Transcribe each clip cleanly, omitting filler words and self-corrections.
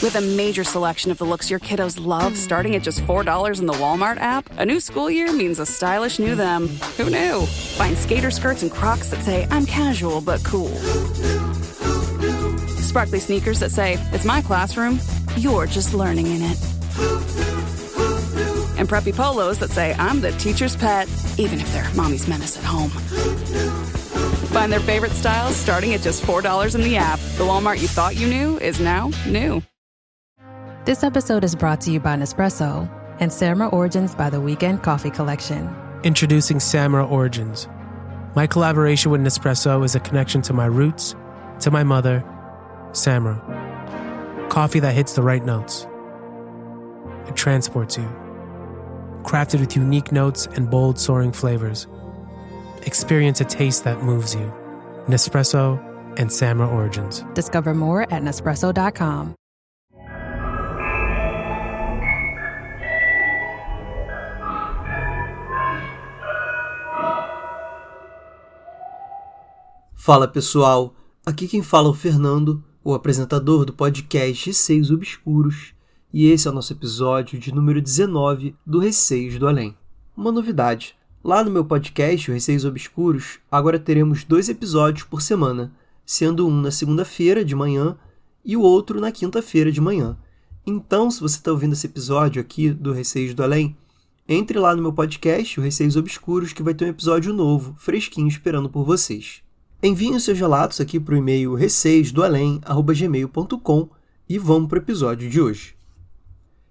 With a major selection of the looks your kiddos love starting at just $4 in the Walmart app, a new school year means a stylish new them. Who knew? Find skater skirts and Crocs that say, I'm casual but cool. Sparkly sneakers that say, it's my classroom, you're just learning in it. And preppy polos that say, I'm the teacher's pet, even if they're mommy's menace at home. Find their favorite styles starting at just $4 in the app. The Walmart you thought you knew is now new. This episode is brought to you by Nespresso and Samra Origins by the Weekend Coffee Collection. Introducing Samra Origins. My collaboration with Nespresso is a connection to my roots, to my mother, Samra. Coffee that hits the right notes. It transports you. Crafted with unique notes and bold, soaring flavors. Experience a taste that moves you. Nespresso and Samra Origins. Discover more at Nespresso.com. Fala pessoal, aqui quem fala é o Fernando, o apresentador do podcast Receios Obscuros, e esse é o nosso episódio de número 19 do Receios do Além. Uma novidade, lá no meu podcast, o Receios Obscuros, agora teremos 2 episódios por semana, sendo um na segunda-feira de manhã e o outro na quinta-feira de manhã. Então, se você está ouvindo esse episódio aqui do Receios do Além, entre lá no meu podcast, o Receios Obscuros, que vai ter um episódio novo, fresquinho, esperando por vocês. Enviem os seus relatos aqui para o e-mail receisdoalém@gmail.com e vamos para o episódio de hoje.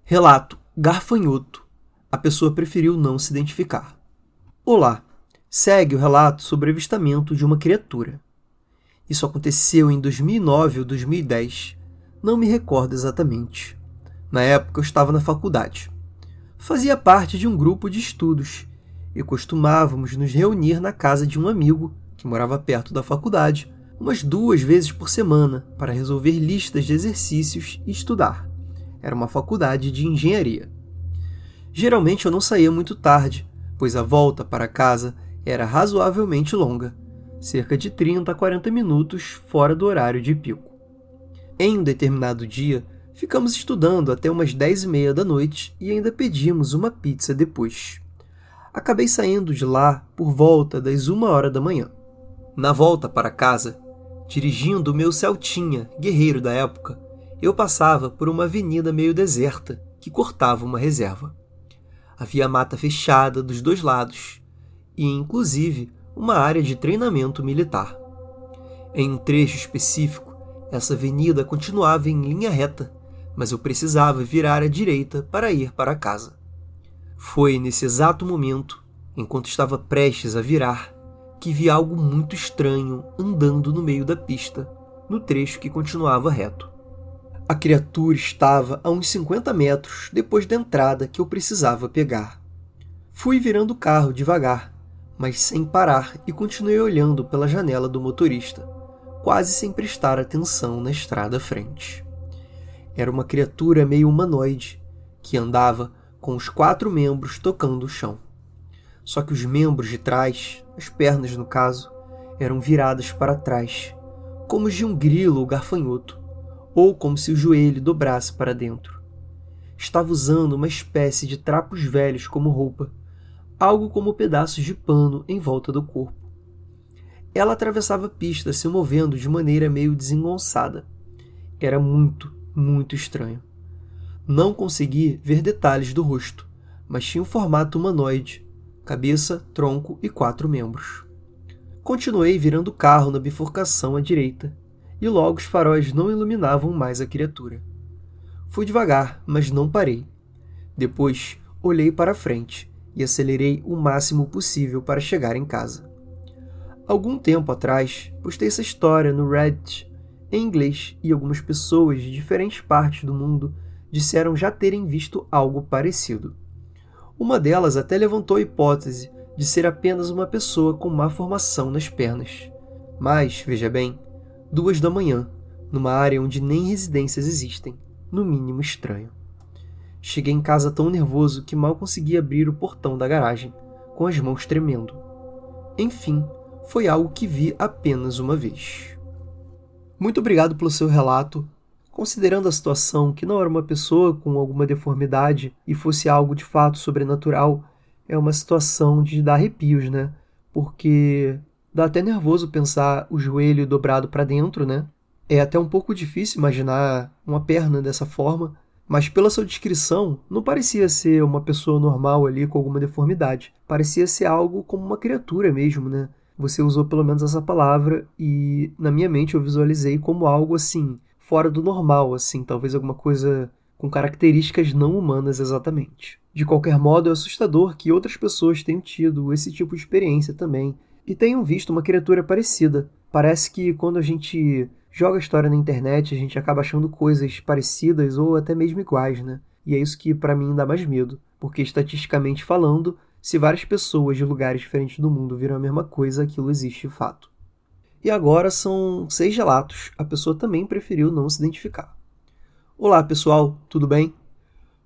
Relato Garfanhoto. A pessoa preferiu não se identificar. Olá. Segue o relato sobre o avistamento de uma criatura. Isso aconteceu em 2009 ou 2010. Não me recordo exatamente. Na época eu estava na faculdade. Fazia parte de um grupo de estudos e costumávamos nos reunir na casa de um amigo que morava perto da faculdade, umas 2 vezes por semana para resolver listas de exercícios e estudar. Era uma faculdade de engenharia. Geralmente eu não saía muito tarde, pois a volta para casa era razoavelmente longa, cerca de 30 a 40 minutos fora do horário de pico. Em um determinado dia, ficamos estudando até umas 10h30 da noite e ainda pedimos uma pizza depois. Acabei saindo de lá por volta das 1h da manhã. Na volta para casa, dirigindo o meu Celtinha, guerreiro da época, eu passava por uma avenida meio deserta que cortava uma reserva. Havia mata fechada dos 2 lados e, inclusive, uma área de treinamento militar. Em um trecho específico, essa avenida continuava em linha reta, mas eu precisava virar à direita para ir para casa. Foi nesse exato momento, enquanto estava prestes a virar, que vi algo muito estranho andando no meio da pista, no trecho que continuava reto. A criatura estava a uns 50 metros depois da entrada que eu precisava pegar. Fui virando o carro devagar, mas sem parar, e continuei olhando pela janela do motorista, quase sem prestar atenção na estrada à frente. Era uma criatura meio humanoide, que andava com os 4 membros tocando o chão. Só que os membros de trás, as pernas no caso, eram viradas para trás, como os de um grilo ou garfanhoto, ou como se o joelho dobrasse para dentro. Estava usando uma espécie de trapos velhos como roupa, algo como pedaços de pano em volta do corpo. Ela atravessava a pista se movendo de maneira meio desengonçada. Era muito, muito estranho. Não consegui ver detalhes do rosto, mas tinha um formato humanoide, cabeça, tronco e 4 membros. Continuei virando o carro na bifurcação à direita, e logo os faróis não iluminavam mais a criatura. Fui devagar, mas não parei. Depois, olhei para a frente e acelerei o máximo possível para chegar em casa. Algum tempo atrás, postei essa história no Reddit em inglês e algumas pessoas de diferentes partes do mundo disseram já terem visto algo parecido. Uma delas até levantou a hipótese de ser apenas uma pessoa com má formação nas pernas. Mas, veja bem, 2 da manhã, numa área onde nem residências existem, no mínimo estranho. Cheguei em casa tão nervoso que mal consegui abrir o portão da garagem, com as mãos tremendo. Enfim, foi algo que vi apenas uma vez. Muito obrigado pelo seu relato. Considerando a situação que não era uma pessoa com alguma deformidade e fosse algo de fato sobrenatural, é uma situação de dar arrepios, né? Porque dá até nervoso pensar o joelho dobrado para dentro, né? É até um pouco difícil imaginar uma perna dessa forma, mas pela sua descrição, não parecia ser uma pessoa normal ali com alguma deformidade. Parecia ser algo como uma criatura mesmo, né? Você usou pelo menos essa palavra e na minha mente eu visualizei como algo assim, fora do normal, assim, talvez alguma coisa com características não humanas exatamente. De qualquer modo, é assustador que outras pessoas tenham tido esse tipo de experiência também e tenham visto uma criatura parecida. Parece que quando a gente joga a história na internet, a gente acaba achando coisas parecidas ou até mesmo iguais, né? E é isso que pra mim dá mais medo, porque estatisticamente falando, se várias pessoas de lugares diferentes do mundo viram a mesma coisa, aquilo existe de fato. E agora são 6 relatos, a pessoa também preferiu não se identificar. Olá pessoal, tudo bem?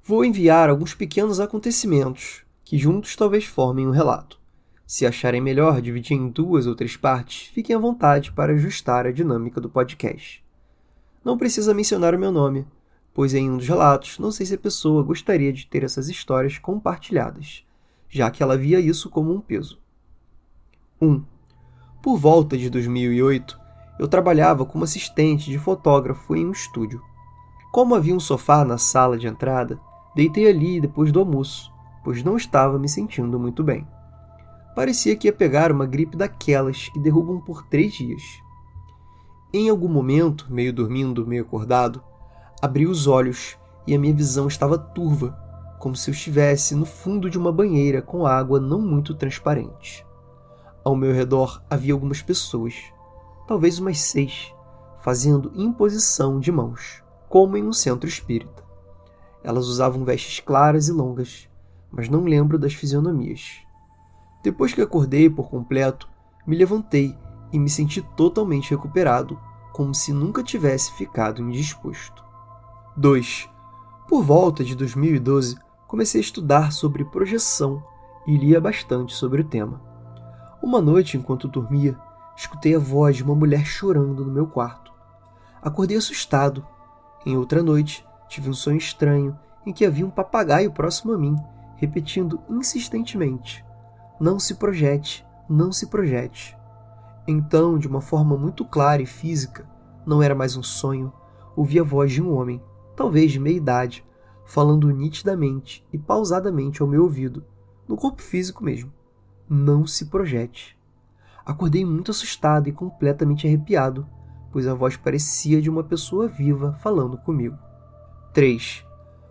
Vou enviar alguns pequenos acontecimentos, que juntos talvez formem um relato. Se acharem melhor dividir em 2 ou 3 partes, fiquem à vontade para ajustar a dinâmica do podcast. Não precisa mencionar o meu nome, pois em um dos relatos não sei se a pessoa gostaria de ter essas histórias compartilhadas, já que ela via isso como um peso. 1. Por volta de 2008, eu trabalhava como assistente de fotógrafo em um estúdio. Como havia um sofá na sala de entrada, deitei ali depois do almoço, pois não estava me sentindo muito bem. Parecia que ia pegar uma gripe daquelas que derrubam por 3 dias. Em algum momento, meio dormindo, meio acordado, abri os olhos e a minha visão estava turva, como se eu estivesse no fundo de uma banheira com água não muito transparente. Ao meu redor havia algumas pessoas, talvez umas 6, fazendo imposição de mãos, como em um centro espírita. Elas usavam vestes claras e longas, mas não lembro das fisionomias. Depois que acordei por completo, me levantei e me senti totalmente recuperado, como se nunca tivesse ficado indisposto. 2. Por volta de 2012, comecei a estudar sobre projeção e lia bastante sobre o tema. Uma noite, enquanto dormia, escutei a voz de uma mulher chorando no meu quarto. Acordei assustado. Em outra noite, tive um sonho estranho em que havia um papagaio próximo a mim, repetindo insistentemente: "Não se projete, não se projete." Então, de uma forma muito clara e física, não era mais um sonho, ouvi a voz de um homem, talvez de meia idade, falando nitidamente e pausadamente ao meu ouvido, no corpo físico mesmo: "Não se projete." Acordei muito assustado e completamente arrepiado, pois a voz parecia de uma pessoa viva falando comigo. 3.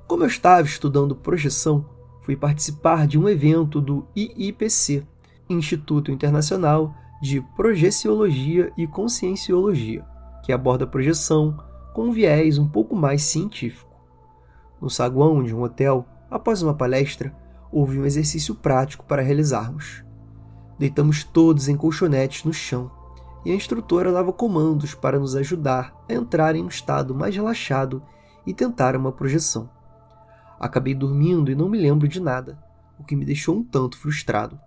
Como eu estava estudando projeção, fui participar de um evento do IIPC, Instituto Internacional de Projeciologia e Conscienciologia, que aborda a projeção com um viés um pouco mais científico. No saguão de um hotel, após uma palestra, houve um exercício prático para realizarmos. Deitamos todos em colchonetes no chão, e a instrutora dava comandos para nos ajudar a entrar em um estado mais relaxado e tentar uma projeção. Acabei dormindo e não me lembro de nada, o que me deixou um tanto frustrado.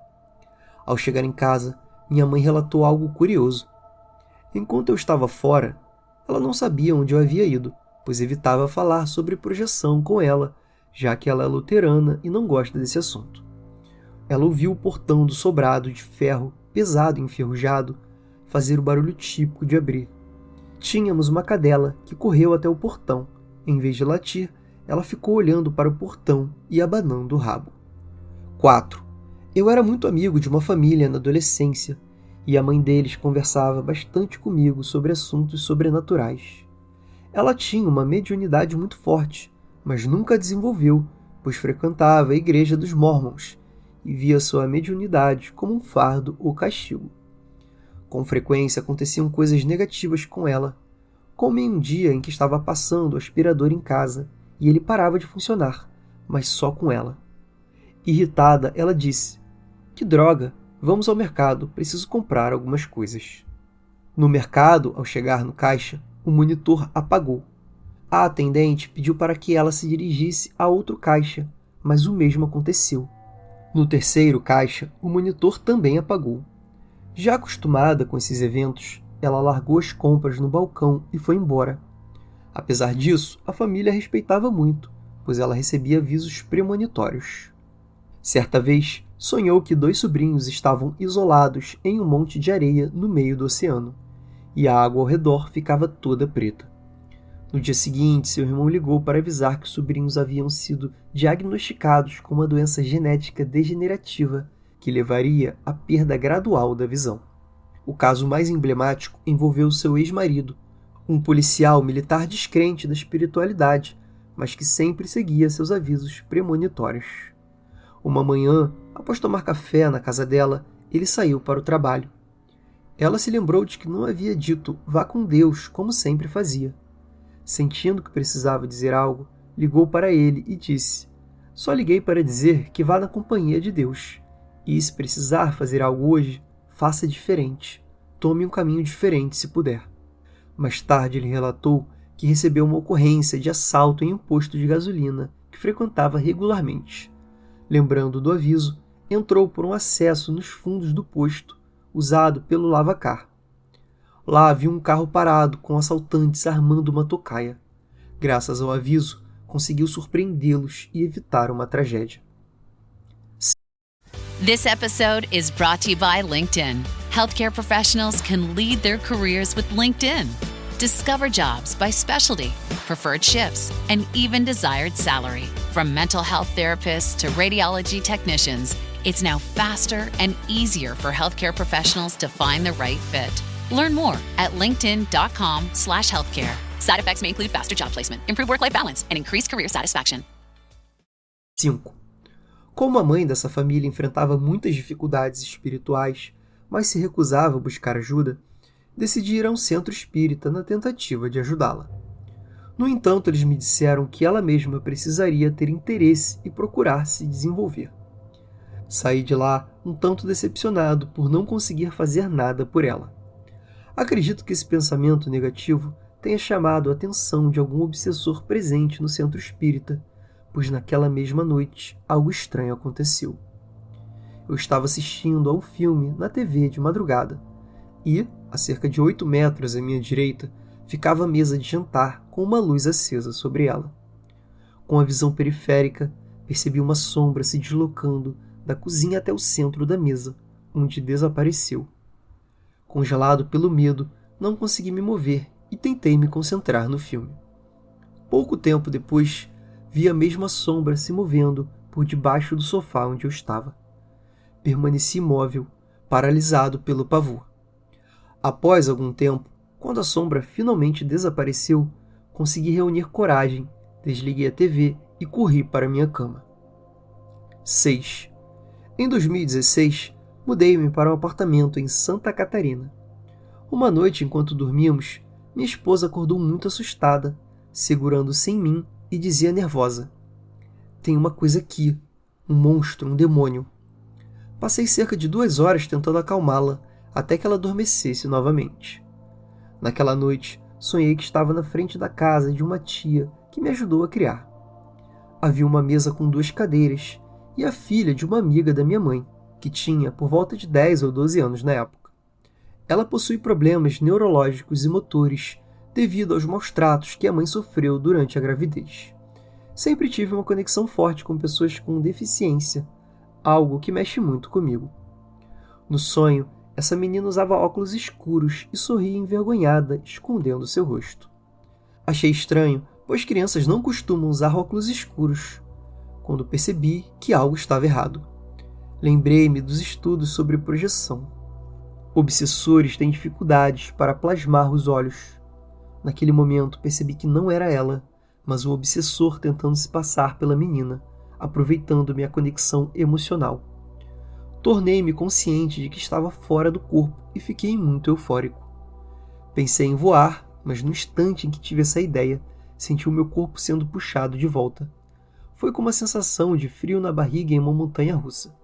Ao chegar em casa, minha mãe relatou algo curioso. Enquanto eu estava fora, ela não sabia onde eu havia ido, pois evitava falar sobre projeção com ela, já que ela é luterana e não gosta desse assunto. Ela ouviu o portão do sobrado de ferro, pesado e enferrujado, fazer o barulho típico de abrir. Tínhamos uma cadela que correu até o portão. Em vez de latir, ela ficou olhando para o portão e abanando o rabo. 4. Eu era muito amigo de uma família na adolescência, e a mãe deles conversava bastante comigo sobre assuntos sobrenaturais. Ela tinha uma mediunidade muito forte, mas nunca a desenvolveu, pois frequentava a igreja dos Mormons e via sua mediunidade como um fardo ou castigo. Com frequência aconteciam coisas negativas com ela, como em um dia em que estava passando o aspirador em casa e ele parava de funcionar, mas só com ela. Irritada, ela disse: "Que droga, vamos ao mercado, preciso comprar algumas coisas." No mercado, ao chegar no caixa, o monitor apagou. A atendente pediu para que ela se dirigisse a outro caixa, mas o mesmo aconteceu. No terceiro caixa, o monitor também apagou. Já acostumada com esses eventos, ela largou as compras no balcão e foi embora. Apesar disso, a família a respeitava muito, pois ela recebia avisos premonitórios. Certa vez, sonhou que 2 sobrinhos estavam isolados em um monte de areia no meio do oceano, e a água ao redor ficava toda preta. No dia seguinte, seu irmão ligou para avisar que os sobrinhos haviam sido diagnosticados com uma doença genética degenerativa que levaria à perda gradual da visão. O caso mais emblemático envolveu seu ex-marido, um policial militar descrente da espiritualidade, mas que sempre seguia seus avisos premonitórios. Uma manhã, após tomar café na casa dela, ele saiu para o trabalho. Ela se lembrou de que não havia dito "vá com Deus", como sempre fazia. Sentindo que precisava dizer algo, ligou para ele e disse: "Só liguei para dizer que vá na companhia de Deus. E se precisar fazer algo hoje, faça diferente. Tome um caminho diferente se puder." Mais tarde ele relatou que recebeu uma ocorrência de assalto em um posto de gasolina que frequentava regularmente. Lembrando do aviso, entrou por um acesso nos fundos do posto, usado pelo lavacar. Lá havia um carro parado com assaltantes armando uma tocaia. Graças ao aviso, conseguiu surpreendê-los e evitar uma tragédia. This episode is brought to you by LinkedIn. Healthcare professionals can lead their careers with LinkedIn. Discover jobs by specialty, preferred shifts, and even desired salary. From mental health therapists to radiology technicians, it's now faster and easier for healthcare professionals to find the right fit. Learn more at linkedin.com/healthcare. Side effects may include faster job placement, improved work-life balance, and increased career satisfaction. 5. Como a mãe dessa família enfrentava muitas dificuldades espirituais, mas se recusava a buscar ajuda, decidi ir a um centro espírita na tentativa de ajudá-la. No entanto, eles me disseram que ela mesma precisaria ter interesse e procurar se desenvolver. Saí de lá um tanto decepcionado por não conseguir fazer nada por ela. Acredito que esse pensamento negativo tenha chamado a atenção de algum obsessor presente no centro espírita, pois naquela mesma noite algo estranho aconteceu. Eu estava assistindo a um filme na TV de madrugada e, a cerca de 8 metros à minha direita, ficava a mesa de jantar com uma luz acesa sobre ela. Com a visão periférica, percebi uma sombra se deslocando da cozinha até o centro da mesa, onde desapareceu. Congelado pelo medo, não consegui me mover e tentei me concentrar no filme. Pouco tempo depois, vi a mesma sombra se movendo por debaixo do sofá onde eu estava. Permaneci imóvel, paralisado pelo pavor. Após algum tempo, quando a sombra finalmente desapareceu, consegui reunir coragem, desliguei a TV e corri para minha cama. 6. Em 2016, mudei-me para um apartamento em Santa Catarina. Uma noite, enquanto dormíamos, minha esposa acordou muito assustada, segurando-se em mim e dizia nervosa: "Tem uma coisa aqui, um monstro, um demônio." Passei cerca de 2 horas tentando acalmá-la, até que ela adormecesse novamente. Naquela noite, sonhei que estava na frente da casa de uma tia que me ajudou a criar. Havia uma mesa com 2 cadeiras e a filha de uma amiga da minha mãe, que tinha por volta de 10 ou 12 anos na época. Ela possui problemas neurológicos e motores devido aos maus tratos que a mãe sofreu durante a gravidez. Sempre tive uma conexão forte com pessoas com deficiência, algo que mexe muito comigo. No sonho, essa menina usava óculos escuros e sorria envergonhada, escondendo seu rosto. Achei estranho, pois crianças não costumam usar óculos escuros, quando percebi que algo estava errado. Lembrei-me dos estudos sobre projeção. Obsessores têm dificuldades para plasmar os olhos. Naquele momento, percebi que não era ela, mas um obsessor tentando se passar pela menina, aproveitando minha conexão emocional. Tornei-me consciente de que estava fora do corpo e fiquei muito eufórico. Pensei em voar, mas no instante em que tive essa ideia, senti o meu corpo sendo puxado de volta. Foi como uma sensação de frio na barriga em uma montanha-russa.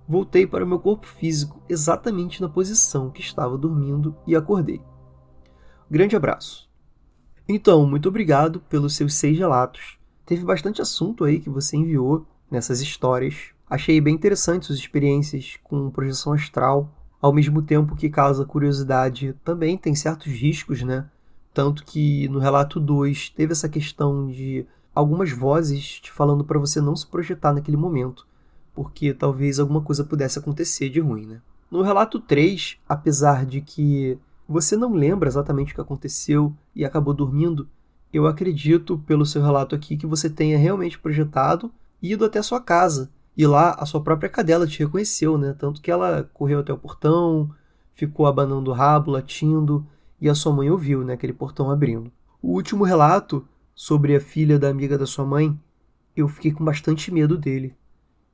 Voltei para o meu corpo físico exatamente na posição que estava dormindo e acordei. Grande abraço. Então, muito obrigado pelos seus 6 relatos. Teve bastante assunto aí que você enviou nessas histórias. Achei bem interessantes suas experiências com projeção astral, ao mesmo tempo que causa curiosidade, também tem certos riscos, né? Tanto que no relato 2 teve essa questão de algumas vozes te falando para você não se projetar naquele momento, porque talvez alguma coisa pudesse acontecer de ruim, né? No relato 3, apesar de que você não lembra exatamente o que aconteceu e acabou dormindo, eu acredito, pelo seu relato aqui, que você tenha realmente projetado e ido até a sua casa. E lá a sua própria cadela te reconheceu, né? Tanto que ela correu até o portão, ficou abanando o rabo, latindo, e a sua mãe ouviu, né, aquele portão abrindo. O último relato, sobre a filha da amiga da sua mãe, eu fiquei com bastante medo dele.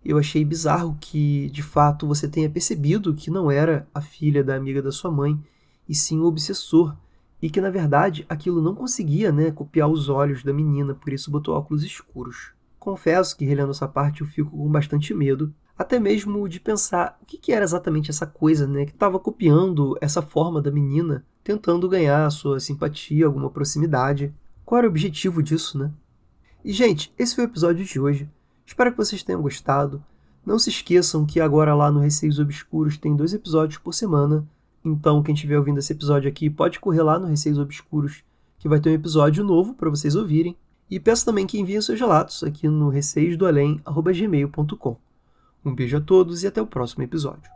Eu achei bizarro que, de fato, você tenha percebido que não era a filha da amiga da sua mãe, e sim o obsessor, e que, na verdade, aquilo não conseguia, né, copiar os olhos da menina, por isso botou óculos escuros. Confesso que, relendo essa parte, eu fico com bastante medo, até mesmo de pensar o que era exatamente essa coisa, né, que estava copiando essa forma da menina, tentando ganhar a sua simpatia, alguma proximidade. Qual era o objetivo disso, né? E, gente, esse foi o episódio de hoje. Espero que vocês tenham gostado. Não se esqueçam que agora lá no Receios Obscuros tem 2 episódios por semana. Então, quem estiver ouvindo esse episódio aqui pode correr lá no Receios Obscuros, que vai ter um episódio novo para vocês ouvirem. E peço também que enviem seus relatos aqui no receisdoalém@gmail.com. Um beijo a todos e até o próximo episódio.